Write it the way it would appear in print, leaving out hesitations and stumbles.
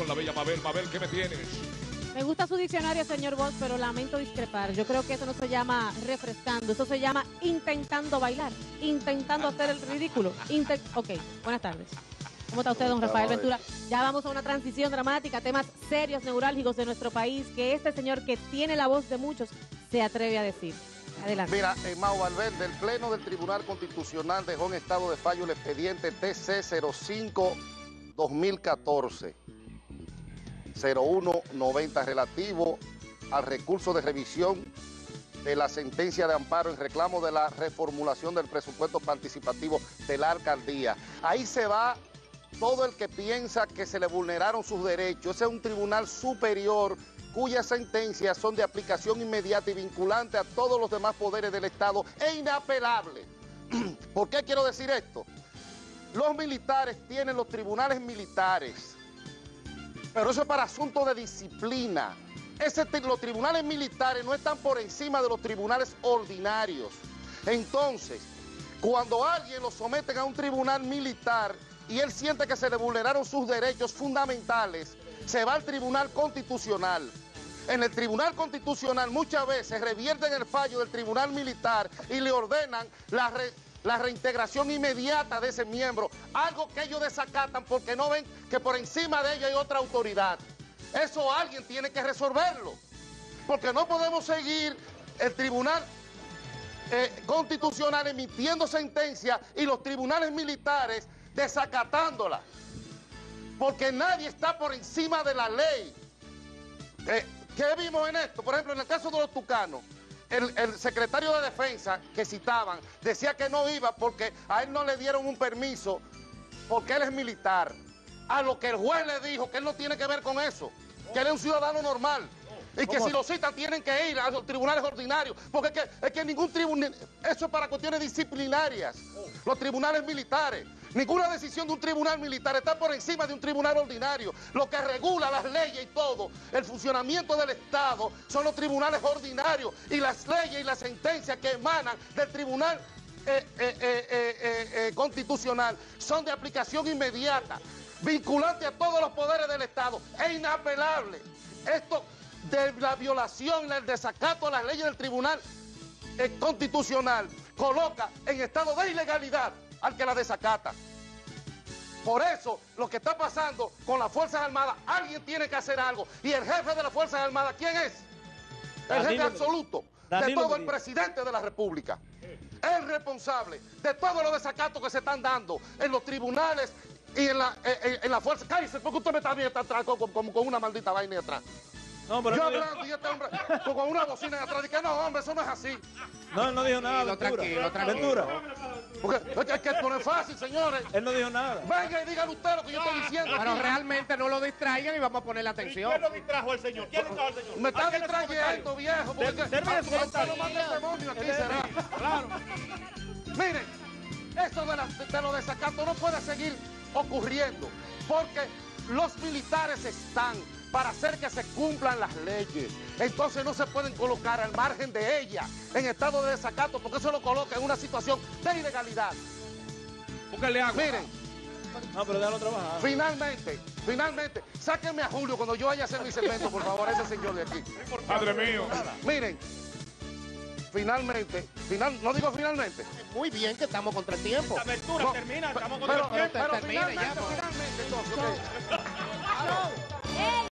la bella Mabel. Mabel, ¿qué me tienes? Me gusta su diccionario, señor Bosch, pero lamento discrepar. Yo creo que eso no se llama refrescando, eso se llama intentando bailar, intentando hacer el ridículo. Ok, buenas tardes. ¿Cómo está usted, don Rafael Ventura? Ya vamos a una transición dramática, temas serios, neurálgicos de nuestro país, que este señor que tiene la voz de muchos se atreve a decir. Adelante. Mira, Mao Valverde, el Pleno del Tribunal Constitucional dejó en estado de fallo el expediente TC 05-2014. 0190 relativo al recurso de revisión de la sentencia de amparo en reclamo de la reformulación del presupuesto participativo de la alcaldía. Ahí se va todo el que piensa que se le vulneraron sus derechos. Ese es un tribunal superior cuyas sentencias son de aplicación inmediata y vinculante a todos los demás poderes del Estado e inapelable. ¿Por qué quiero decir esto? Los militares tienen los tribunales militares, pero eso es para asuntos de disciplina. Los tribunales militares no están por encima de los tribunales ordinarios. Entonces, cuando alguien lo someten a un tribunal militar y él siente que se le vulneraron sus derechos fundamentales, se va al Tribunal Constitucional. En el Tribunal Constitucional muchas veces revierten el fallo del Tribunal Militar y le ordenan la reintegración inmediata de ese miembro, algo que ellos desacatan porque no ven que por encima de ellos hay otra autoridad. Eso alguien tiene que resolverlo, porque no podemos seguir el Tribunal Constitucional emitiendo sentencias y los tribunales militares desacatándola, porque nadie está por encima de la ley. ¿Qué vimos en esto? Por ejemplo, en el caso de los tucanos, el secretario de Defensa que citaban decía que no iba porque a él no le dieron un permiso porque él es militar. A lo que el juez le dijo que él no tiene que ver con eso, que él es un ciudadano normal y que si lo citan tienen que ir a los tribunales ordinarios, porque es que ningún tribunal, eso es para cuestiones disciplinarias, los tribunales militares. Ninguna decisión de un tribunal militar está por encima de un tribunal ordinario. Lo que regula las leyes y todo, el funcionamiento del Estado, son los tribunales ordinarios y las leyes y las sentencias que emanan del tribunal constitucional son de aplicación inmediata, vinculante a todos los poderes del Estado. Es inapelable. Esto de la violación, el desacato a las leyes del tribunal constitucional coloca en estado de ilegalidad al que la desacata. Por eso, lo que está pasando con las Fuerzas Armadas, alguien tiene que hacer algo. Y el jefe de las Fuerzas Armadas, ¿quién es? El jefe absoluto de todo, el presidente de la República. Es responsable de todos los desacatos que se están dando en los tribunales y en la fuerza. Cállese, porque usted me está viendo atrás con una maldita vaina de atrás. No, pero yo hablando y este hombre con una bocina de atrás, y que no, hombre, eso no es así. No, él no dijo nada, tranquilo. Porque es que esto no es fácil, señores. Él no dijo nada. Venga y dígale usted lo que yo estoy diciendo. Pero realmente no lo distraigan y vamos a poner la atención. ¿Quién lo distrajo al señor? ¿Quién distrajo al señor? Me está distrayendo, viejo. Porque lo manda el demonio aquí, será. Claro. Miren, esto de los desacatos no puede seguir ocurriendo, porque los militares están para hacer que se cumplan las leyes. Entonces no se pueden colocar al margen de ellas en estado de desacato, porque eso lo coloca en una situación de ilegalidad. Búscale agua. Miren, no, pero déjalo trabajar. Finalmente, sáquenme a Julio cuando yo vaya a hacer mi segmento, por favor, ese señor de aquí. Padre mío. Miren, no digo finalmente. Muy bien que estamos contra el tiempo. La apertura termina, estamos contra el tiempo. Pero finalmente, entonces,